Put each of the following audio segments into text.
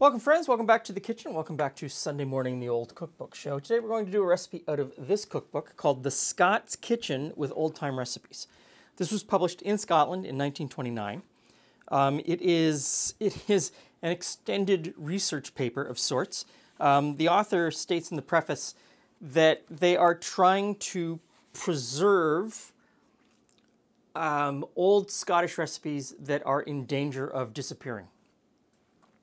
Welcome friends, welcome back to the kitchen, welcome back to Sunday Morning, the Old Cookbook Show. Today we're going to do a recipe out of this cookbook called The Scots Kitchen with Old Time Recipes. This was published in Scotland in 1929. It is an extended research paper of sorts. The author states in the preface that they are trying to preserve old Scottish recipes that are in danger of disappearing.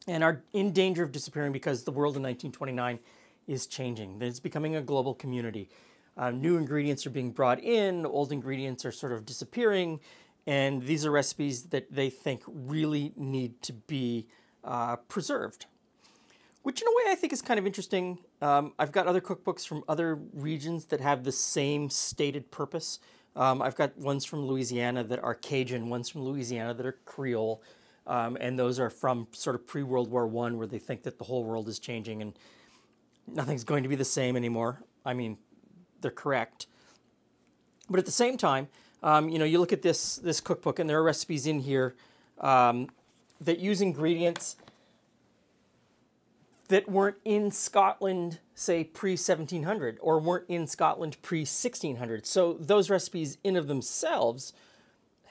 And are in danger of disappearing because the world in 1929 is changing. It's becoming a global community. New ingredients are being brought in, old ingredients are sort of disappearing, and these are recipes that they think really need to be preserved. Which in a way I think is kind of interesting. I've got other cookbooks from other regions that have the same stated purpose. I've got ones from Louisiana that are Cajun, ones from Louisiana that are Creole. And those are from sort of pre-World War I, where they think that the whole world is changing and nothing's going to be the same anymore. I mean, they're correct. But at the same time, you look at this cookbook and there are recipes in here that use ingredients that weren't in Scotland, say, pre-1700, or weren't in Scotland pre-1600. So those recipes in of themselves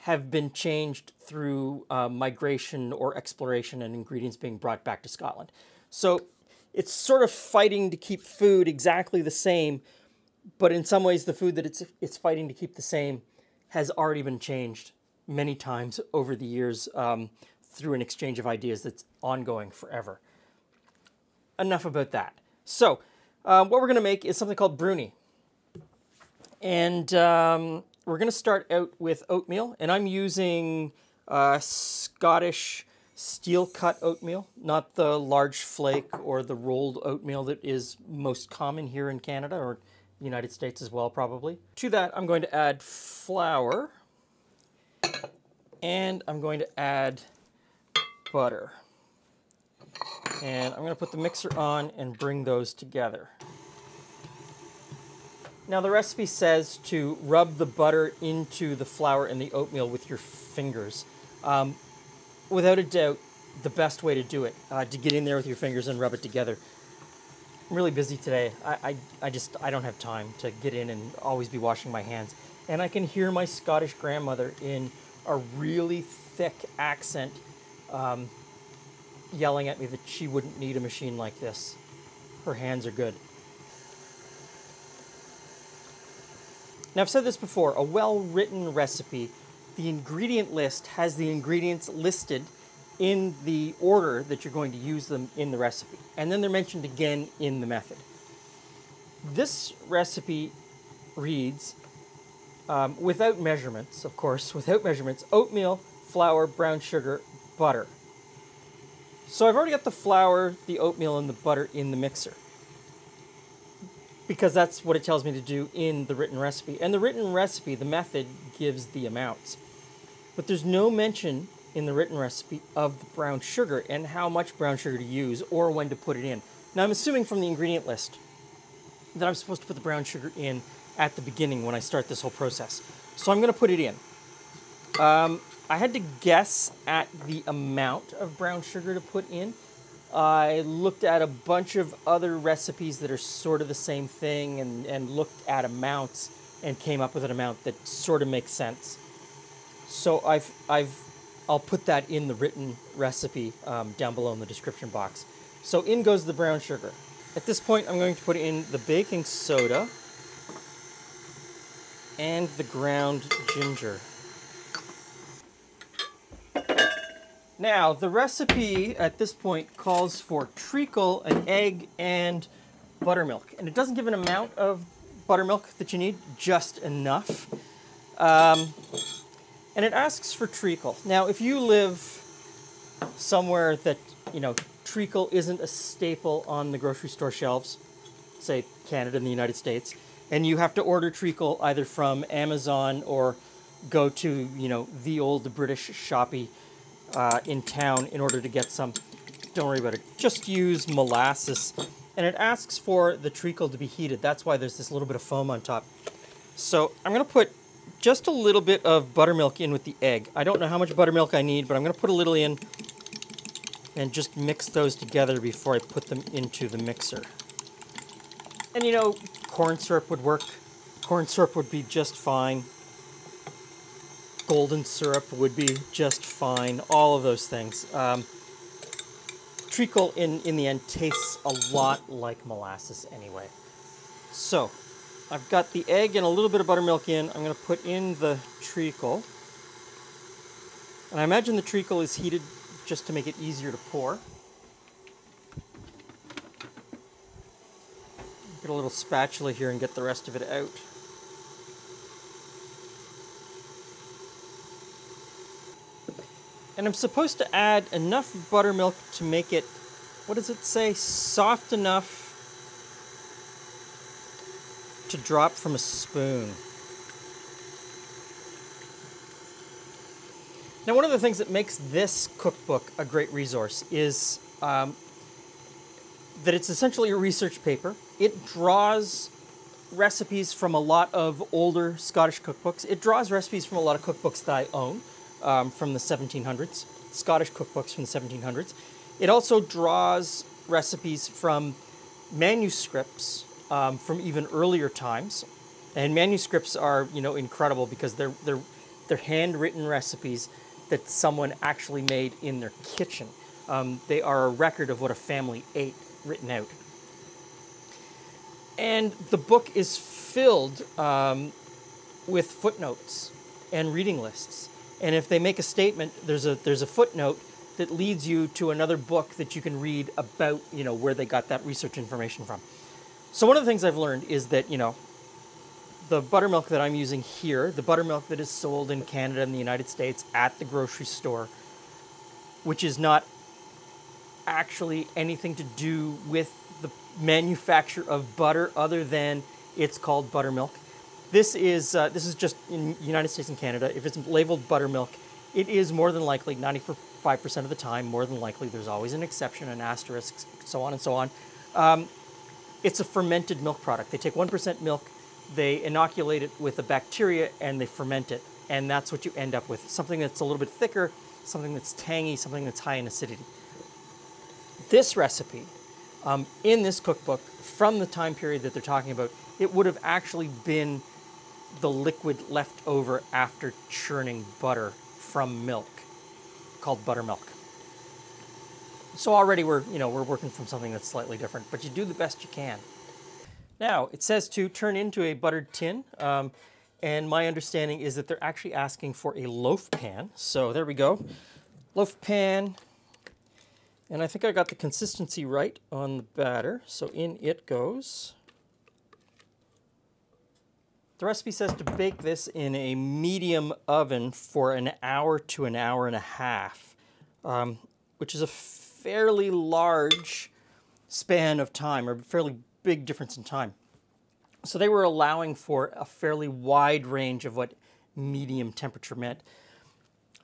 have been changed through migration or exploration and ingredients being brought back to Scotland. So it's sort of fighting to keep food exactly the same, but in some ways the food that it's fighting to keep the same has already been changed many times over the years through an exchange of ideas that's ongoing forever. Enough about that. So what we're going to make is something called bruni. And we're going to start out with oatmeal, and I'm using Scottish steel-cut oatmeal, not the large flake or the rolled oatmeal that is most common here in Canada, or the United States as well, probably. To that, I'm going to add flour, and I'm going to add butter. And I'm going to put the mixer on and bring those together. Now the recipe says to rub the butter into the flour and the oatmeal with your fingers. Without a doubt, the best way to do it, to get in there with your fingers and rub it together. I'm really busy today. I don't have time to get in and always be washing my hands. And I can hear my Scottish grandmother in a really thick accent yelling at me that she wouldn't need a machine like this. Her hands are good. Now, I've said this before, a well-written recipe, the ingredient list has the ingredients listed in the order that you're going to use them in the recipe. And then they're mentioned again in the method. This recipe reads, without measurements, of course, without measurements, oatmeal, flour, brown sugar, butter. So I've already got the flour, the oatmeal, and the butter in the mixer, because that's what it tells me to do in the written recipe. And the written recipe, the method, gives the amounts. But there's no mention in the written recipe of the brown sugar and how much brown sugar to use or when to put it in. Now, I'm assuming from the ingredient list that I'm supposed to put the brown sugar in at the beginning when I start this whole process. So I'm going to put it in. I had to guess at the amount of brown sugar to put in. I looked at a bunch of other recipes that are sort of the same thing and looked at amounts and came up with an amount that sort of makes sense. So I'll put that in the written recipe down below in the description box. So in goes the brown sugar. At this point, I'm going to put in the baking soda and the ground ginger. Now, the recipe at this point calls for treacle, an egg, and buttermilk. And it doesn't give an amount of buttermilk that you need, just enough. And it asks for treacle. Now, if you live somewhere that, treacle isn't a staple on the grocery store shelves, say Canada and the United States, and you have to order treacle either from Amazon or go to, the old British shoppy in town in order to get some, don't worry about it. Just use molasses. And it asks for the treacle to be heated. That's why there's this little bit of foam on top. So I'm going to put just a little bit of buttermilk in with the egg. I don't know how much buttermilk I need, but I'm going to put a little in and just mix those together before I put them into the mixer. And you know, corn syrup would work. Corn syrup would be just fine. Golden syrup would be just fine. All of those things. Treacle in the end tastes a lot like molasses anyway. So I've got the egg and a little bit of buttermilk in. I'm going to put in the treacle. And I imagine the treacle is heated just to make it easier to pour. Get a little spatula here and get the rest of it out. And I'm supposed to add enough buttermilk to make it, what does it say, soft enough to drop from a spoon. Now, one of the things that makes this cookbook a great resource is that it's essentially a research paper. It draws recipes from a lot of older Scottish cookbooks. It draws recipes from a lot of cookbooks that I own from the 1700s, Scottish cookbooks from the 1700s. It also draws recipes from manuscripts from even earlier times. And manuscripts are, you know, incredible because they're handwritten recipes that someone actually made in their kitchen. They are a record of what a family ate written out. And the book is filled with footnotes and reading lists. And if they make a statement, there's a footnote that leads you to another book that you can read about, you know, where they got that research information from. So one of the things I've learned is that, you know, the buttermilk that I'm using here, the buttermilk that is sold in Canada and the United States at the grocery store, which is not actually anything to do with the manufacture of butter other than it's called buttermilk. This is just in the United States and Canada. If it's labeled buttermilk, it is more than likely, 95% of the time, more than likely, there's always an exception, an asterisk, so on and so on. It's a fermented milk product. They take 1% milk, they inoculate it with a bacteria, and they ferment it. And that's what you end up with. Something that's a little bit thicker, something that's tangy, something that's high in acidity. This recipe, in this cookbook, from the time period that they're talking about, it would have actually been the liquid left over after churning butter from milk, called buttermilk. So already we're working from something that's slightly different, but you do the best you can. Now, it says to turn into a buttered tin, and my understanding is that they're actually asking for a loaf pan. So there we go, loaf pan, and I think I got the consistency right on the batter, so in it goes. The recipe says to bake this in a medium oven for an hour to an hour and a half, which is a fairly large span of time, or a fairly big difference in time. So they were allowing for a fairly wide range of what medium temperature meant.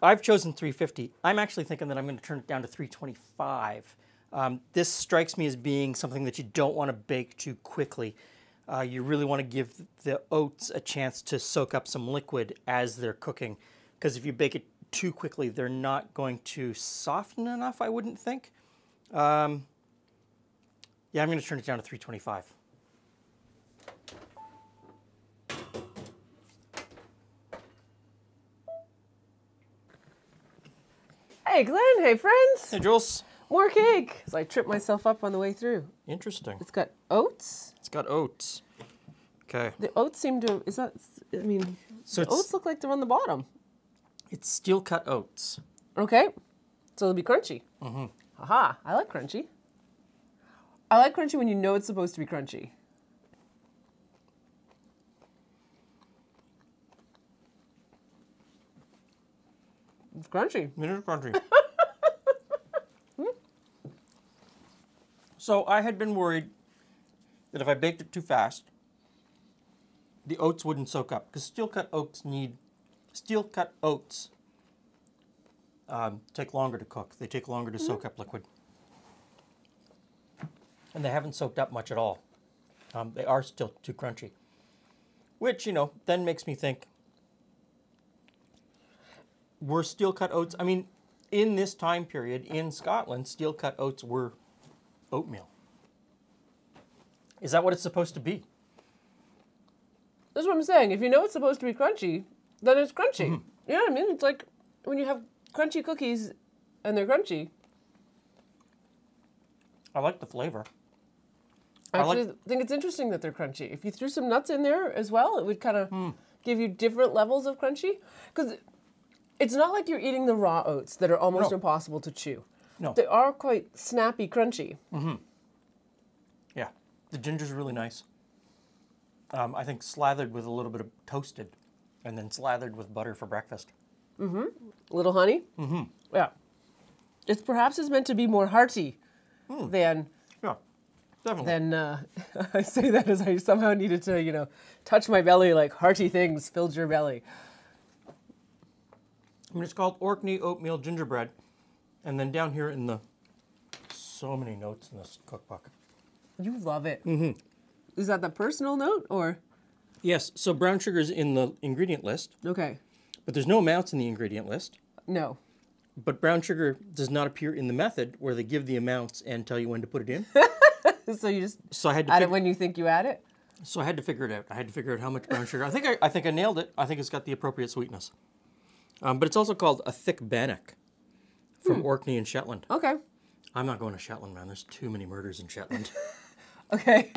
I've chosen 350. I'm actually thinking that I'm going to turn it down to 325. This strikes me as being something that you don't want to bake too quickly. You really want to give the oats a chance to soak up some liquid as they're cooking, because if you bake it too quickly, they're not going to soften enough, I wouldn't think. Yeah, I'm going to turn it down to 325. Hey Glenn, hey friends. Hey Jules. More cake. So I tripped myself up on the way through. Interesting. It's got oats. It's got oats. Okay. The oats seem to, is that, I mean, so the oats look like they're on the bottom. It's steel cut oats. Okay. So it'll be crunchy. Mm-hmm. Aha, I like crunchy. I like crunchy when you know it's supposed to be crunchy. It's crunchy. It is crunchy. So I had been worried that if I baked it too fast, the oats wouldn't soak up, because steel cut oats take longer to cook. They take longer to soak up liquid. And they haven't soaked up much at all. They are still too crunchy. Which, then makes me think, were steel cut oats, I mean, in this time period in Scotland, steel-cut oats were oatmeal. Is that what it's supposed to be? That's what I'm saying. If you know it's supposed to be crunchy, then it's crunchy. You know what I mean? It's like when you have crunchy cookies and they're crunchy. I like the flavor. I actually think it's interesting that they're crunchy. If you threw some nuts in there as well, it would kind of give you different levels of crunchy. Because it's not like you're eating the raw oats that are almost impossible to chew. No. They are quite snappy crunchy. Yeah, the ginger's really nice. I think slathered with a little bit of toasted and then slathered with butter for breakfast. A little honey. Yeah. It's perhaps is meant to be more hearty than... Yeah, definitely. I say that as I somehow needed to, you know, touch my belly like hearty things filled your belly. I mean, it's called Orkney Oatmeal Gingerbread. And then down here in the... So many notes in this cookbook. You love it. Is that the personal note or? Yes, so brown sugar's in the ingredient list, Okay. but there's no amounts in the ingredient list. No. But brown sugar does not appear in the method where they give the amounts and tell you when to put it in. So you just So I had to add it when you think you add it? So I had to figure it out. I had to figure out how much brown sugar. I think I nailed it. I think it's got the appropriate sweetness. But it's also called a thick bannock from Orkney and Shetland. Okay. I'm not going to Shetland, man. There's too many murders in Shetland. Okay.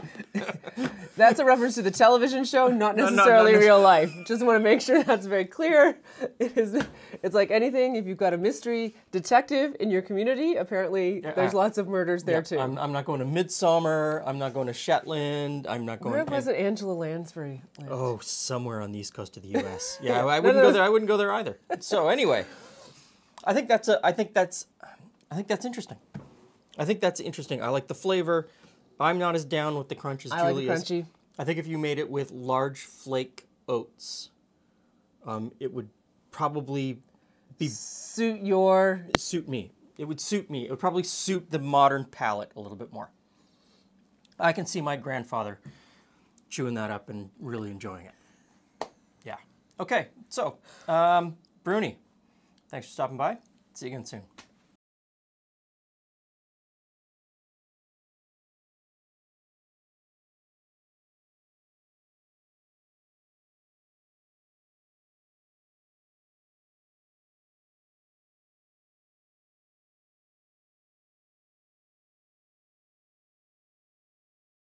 That's a reference to the television show, not necessarily real life. Just want to make sure that's very clear. It's like anything, if you've got a mystery detective in your community, apparently there's lots of murders there too. I'm not going to Midsummer. I'm not going to Shetland. I'm not going Where was it Angela Lansbury lived? Oh, somewhere on the east coast of the U.S. Yeah, I wouldn't go there. I wouldn't go there either. So anyway, I think that's interesting. I think that's interesting. I like the flavor. I'm not as down with the crunch as Julie is. Crunchy. I think if you made it with large flake oats, it would probably suit me. It would suit me. It would probably suit the modern palate a little bit more. I can see my grandfather chewing that up and really enjoying it. Yeah. Okay, so, Bruni, thanks for stopping by. See you again soon.